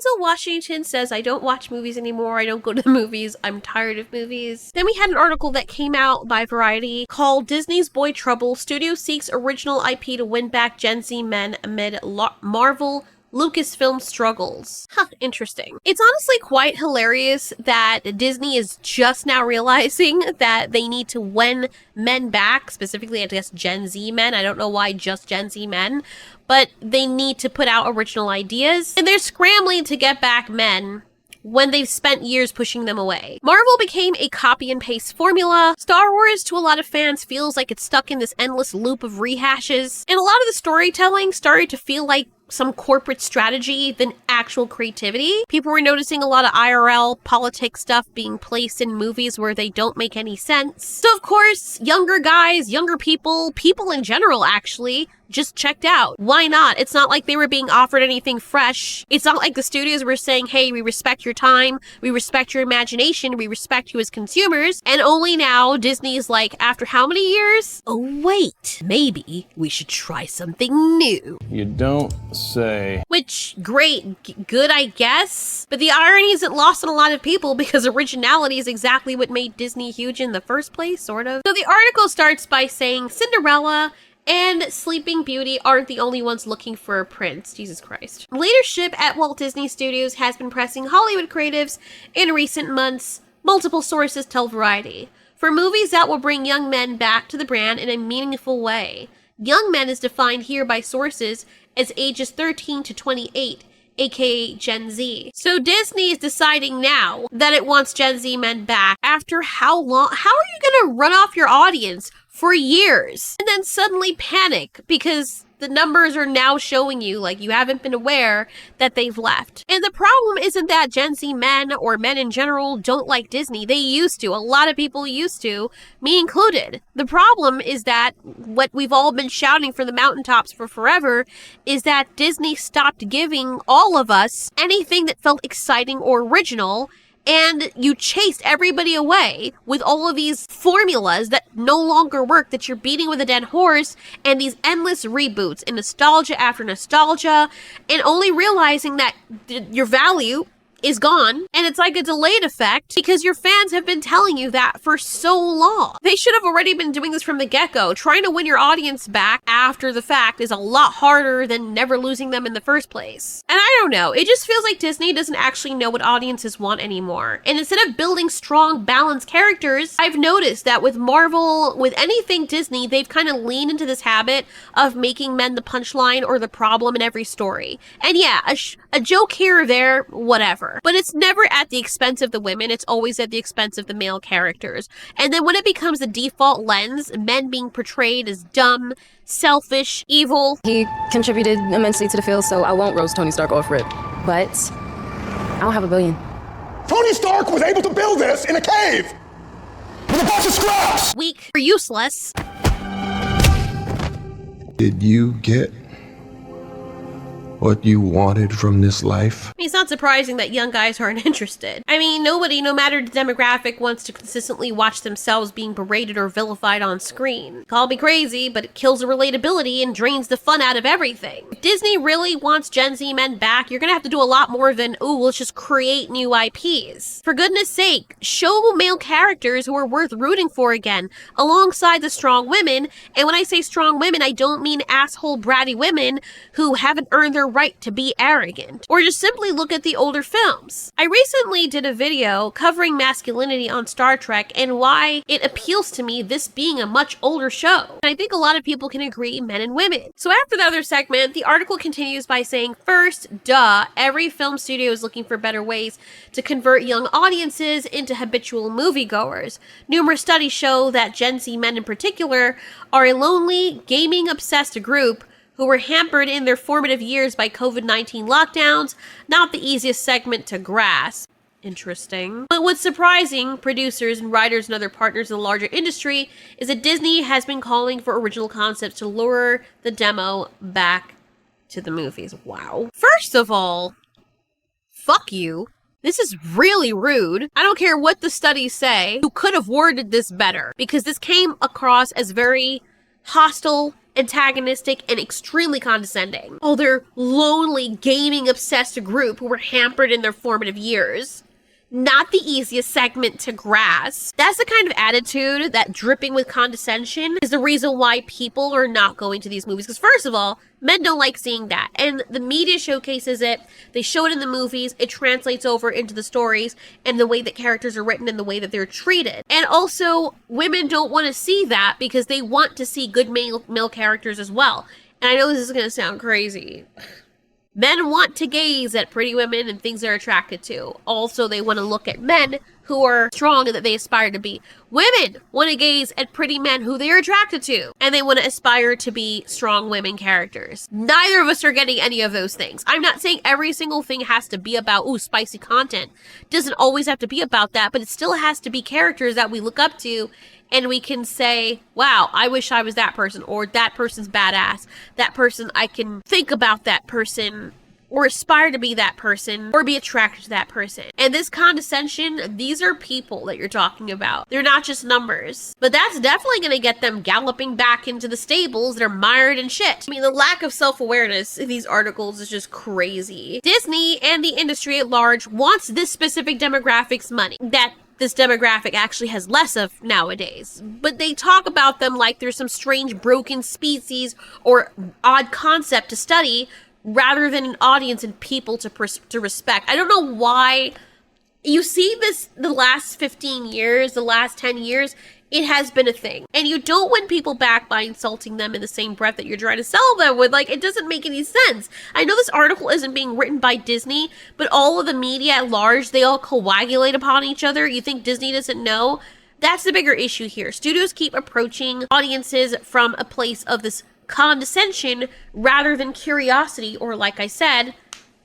Denzel Washington says, I don't watch movies anymore. I don't go to the movies. I'm tired of movies. Then we had an article that came out by Variety called Disney's Boy Trouble. Studio seeks original IP to win back Gen Z men amid Marvel Lucasfilm struggles. Huh, interesting. It's honestly quite hilarious that Disney is just now realizing that they need to win men back, specifically, I guess, Gen Z men. I don't know why just Gen Z men, but they need to put out original ideas, and they're scrambling to get back men when they've spent years pushing them away. Marvel became a copy and paste formula. Star Wars, to a lot of fans, feels like it's stuck in this endless loop of rehashes, and a lot of the storytelling started to feel like some corporate strategy than actual creativity. People were noticing a lot of IRL politics stuff being placed in movies where they don't make any sense. So of course, younger guys, younger people in general actually, just checked out. Why not? It's not like they were being offered anything fresh. It's not like the studios were saying, hey, we respect your time, we respect your imagination, we respect you as consumers. And only now Disney's like, after how many years? Oh wait, maybe we should try something new. You don't say. Which, great, good, I guess. But the irony isn't lost on a lot of people because originality is exactly what made Disney huge in the first place, sort of. So the article starts by saying Cinderella and Sleeping Beauty aren't the only ones looking for a prince. Jesus Christ. Leadership at Walt Disney Studios has been pressing Hollywood creatives in recent months, multiple sources tell Variety, for movies that will bring young men back to the brand in a meaningful way. Young men is defined here by sources as ages 13 to 28, aka Gen Z. So Disney is deciding now that it wants Gen Z men back after how long? How are you gonna run off your audience for years and then suddenly panic because the numbers are now showing you, like, you haven't been aware that they've left? And the problem isn't that Gen Z men or men in general don't like Disney. They used to. A lot of people used to, me included. The problem is that what we've all been shouting from the mountaintops for forever is that Disney stopped giving all of us anything that felt exciting or original, and you chased everybody away with all of these formulas that no longer work, that you're beating with a dead horse, and these endless reboots and nostalgia after nostalgia, and only realizing that your value is gone, and it's like a delayed effect because your fans have been telling you that for so long. They should have already been doing this from the get-go. Trying to win your audience back after the fact is a lot harder than never losing them in the first place. And I don't know, it just feels like Disney doesn't actually know what audiences want anymore. And instead of building strong, balanced characters, I've noticed that with Marvel, with anything Disney, they've kind of leaned into this habit of making men the punchline or the problem in every story. And yeah, a joke here or there, whatever. But it's never at the expense of the women, it's always at the expense of the male characters. And then when it becomes the default lens, men being portrayed as dumb, selfish, evil. He contributed immensely to the field, so I won't roast Tony Stark off rip. But I don't have $1 billion. Tony Stark was able to build this in a cave with a bunch of scraps! Weak or useless. Did you get what you wanted from this life? I mean, it's not surprising that young guys aren't interested. I mean, nobody, no matter the demographic, wants to consistently watch themselves being berated or vilified on screen. Call me crazy, but it kills the relatability and drains the fun out of everything. If Disney really wants Gen Z men back, you're gonna have to do a lot more than, ooh, let's just create new IPs. For goodness sake, show male characters who are worth rooting for again, alongside the strong women. And when I say strong women, I don't mean asshole bratty women who haven't earned their right to be arrogant, or just simply look at the older films. I recently did a video covering masculinity on Star Trek and why it appeals to me, this being a much older show. And I think a lot of people can agree, men and women. So after the other segment, the article continues by saying, first, every film studio is looking for better ways to convert young audiences into habitual moviegoers. Numerous studies show that Gen Z men in particular are a lonely, gaming-obsessed group who were hampered in their formative years by COVID-19 lockdowns, not the easiest segment to grasp. Interesting. But what's surprising producers and writers and other partners in the larger industry is that Disney has been calling for original concepts to lure the demo back to the movies. Wow. First of all, fuck you. This is really rude. I don't care what the studies say. You could have worded this better, because this came across as very hostile, antagonistic, and extremely condescending. Oh, they're lonely, gaming-obsessed group who were hampered in their formative years. Not the easiest segment to grasp. That's the kind of attitude that dripping with condescension is the reason why people are not going to these movies. Because first of all, men don't like seeing that. And the media showcases it. They show it in the movies. It translates over into the stories and the way that characters are written and the way that they're treated. And also, women don't want to see that because they want to see good male characters as well. And I know this is going to sound crazy. Men want to gaze at pretty women and things they're attracted to. Also, they want to look at men who are strong and that they aspire to be. Women want to gaze at pretty men who they're attracted to. And they want to aspire to be strong women characters. Neither of us are getting any of those things. I'm not saying every single thing has to be about, ooh, spicy content. It doesn't always have to be about that, but it still has to be characters that we look up to and we can say, wow, I wish I was that person, or that person's badass. That person, I can think about that person, or aspire to be that person, or be attracted to that person. And this condescension, these are people that you're talking about. They're not just numbers. But that's definitely going to get them galloping back into the stables that are mired in shit. I mean, the lack of self-awareness in these articles is just crazy. Disney and the industry at large wants this specific demographics money that this demographic actually has less of nowadays. But they talk about them like there's some strange broken species or odd concept to study rather than an audience and people to respect. I don't know why. You see this the last 15 years, the last 10 years, it has been a thing. And you don't win people back by insulting them in the same breath that you're trying to sell them with. Like, it doesn't make any sense. I know this article isn't being written by Disney, but all of the media at large, they all coagulate upon each other. You think Disney doesn't know? That's the bigger issue here. Studios keep approaching audiences from a place of this condescension rather than curiosity or, like I said,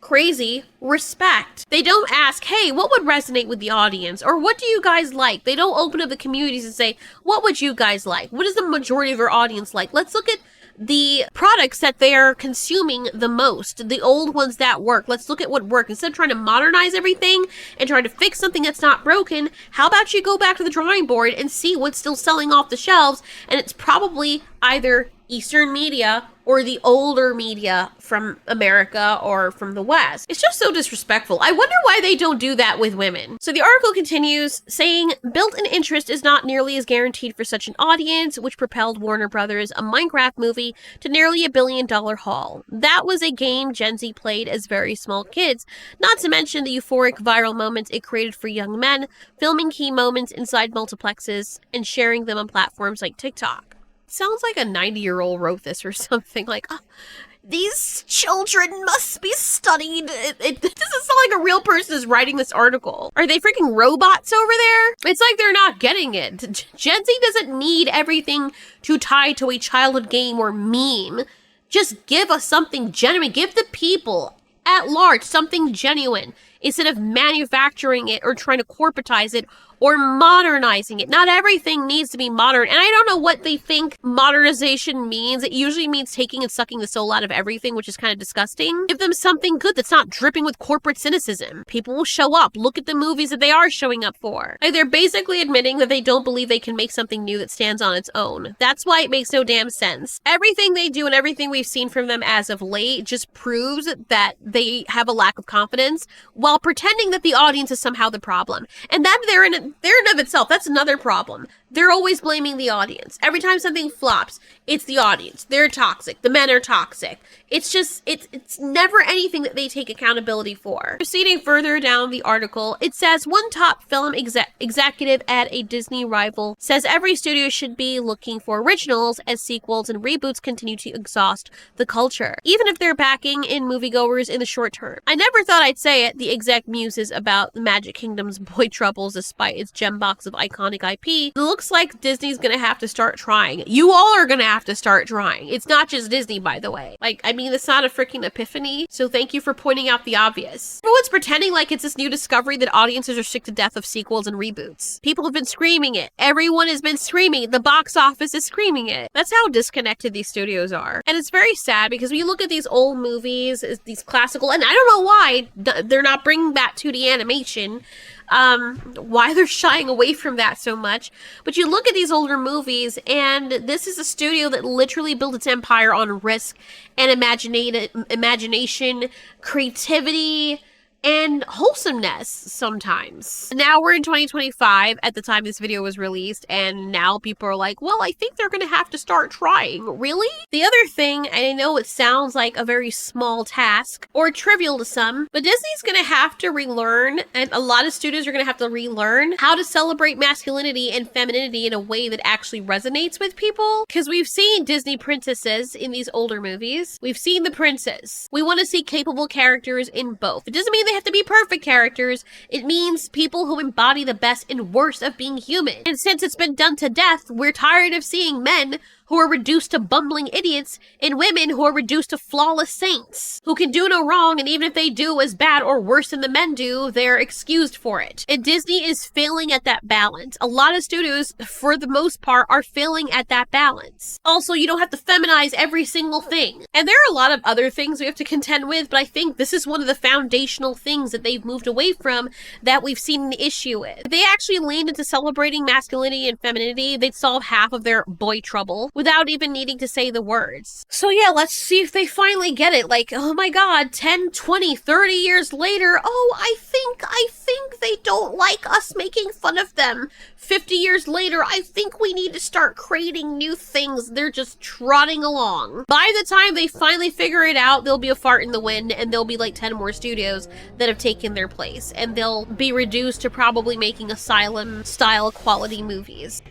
crazy respect. They don't ask, hey, what would resonate with the audience? Or what do you guys like? They don't open up the communities and say, what would you guys like? What does the majority of your audience like? Let's look at the products that they're consuming the most, the old ones that work. Let's look at what worked. Instead of trying to modernize everything and trying to fix something that's not broken, how about you go back to the drawing board and see what's still selling off the shelves? And it's probably either Eastern media or the older media from America or from the West. It's just so disrespectful. I wonder why they don't do that with women. So the article continues saying, built-in interest is not nearly as guaranteed for such an audience, which propelled Warner Brothers, a Minecraft movie, to nearly $1 billion haul. That was a game Gen Z played as very small kids, not to mention the euphoric viral moments it created for young men, filming key moments inside multiplexes and sharing them on platforms like TikTok. Sounds like a 90-year-old wrote this or something. Like, oh, these children must be studied. It doesn't sound like a real person is writing this article. Are they freaking robots over there? It's like they're not getting it. Gen Z doesn't need everything to tie to a childhood game or meme. Just give us something genuine. Give the people at large something genuine instead of manufacturing it or trying to corporatize it or modernizing it. Not everything needs to be modern. And I don't know what they think modernization means. It usually means taking and sucking the soul out of everything, which is kind of disgusting. Give them something good that's not dripping with corporate cynicism. People will show up. Look at the movies that they are showing up for. Like, they're basically admitting that they don't believe they can make something new that stands on its own. That's why it makes no damn sense. Everything they do and everything we've seen from them as of late just proves that they have a lack of confidence while pretending that the audience is somehow the problem. And that they're in and of itself, that's another problem. They're always blaming the audience. Every time something flops, it's the audience. They're toxic. The men are toxic. It's just, it's never anything that they take accountability for. Proceeding further down the article, it says one top film executive at a Disney rival says every studio should be looking for originals as sequels and reboots continue to exhaust the culture, even if they're backing in moviegoers in the short term. I never thought I'd say it, the exec muses about the Magic Kingdom's Boy Troubles despite its gem box of iconic IP. It looks like Disney's gonna have to start trying. You all are gonna have to start trying. It's not just Disney, by the way. Like, I mean, it's not a freaking epiphany, so thank you for pointing out the obvious. Everyone's pretending like it's this new discovery that audiences are sick to death of sequels and reboots. People have been screaming it. Everyone has been screaming it. The box office is screaming it. That's how disconnected these studios are. And it's very sad because when you look at these old movies, these classical, and I don't know why they're not bringing back 2D animation. why they're shying away from that so much. But you look at these older movies, and this is a studio that literally built its empire on risk and imagination, creativity, and wholesomeness sometimes. Now we're in 2025 at the time this video was released, and now people are like, well, I think they're gonna have to start trying. Really? The other thing, and I know it sounds like a very small task or trivial to some, but Disney's gonna have to relearn, and a lot of studios are gonna have to relearn how to celebrate masculinity and femininity in a way that actually resonates with people. Because we've seen Disney princesses in these older movies. We've seen the princes. We want to see capable characters in both. It doesn't mean they have to be perfect characters. It means people who embody the best and worst of being human. And since it's been done to death, we're tired of seeing men who are reduced to bumbling idiots and women who are reduced to flawless saints who can do no wrong, and even if they do as bad or worse than the men do, they're excused for it. And Disney is failing at that balance. A lot of studios, for the most part, are failing at that balance. Also, you don't have to feminize every single thing. And there are a lot of other things we have to contend with, but I think this is one of the foundational things that they've moved away from that we've seen an issue with. If they actually leaned into celebrating masculinity and femininity, they'd solve half of their boy trouble without even needing to say the words. So yeah, let's see if they finally get it. Like, oh my god, 10, 20, 30 years later, oh, I think they don't like us making fun of them. 50 years later, I think we need to start creating new things. They're just trotting along. By the time they finally figure it out, there'll be a fart in the wind, and there'll be like 10 more studios that have taken their place, and they'll be reduced to probably making asylum-style quality movies.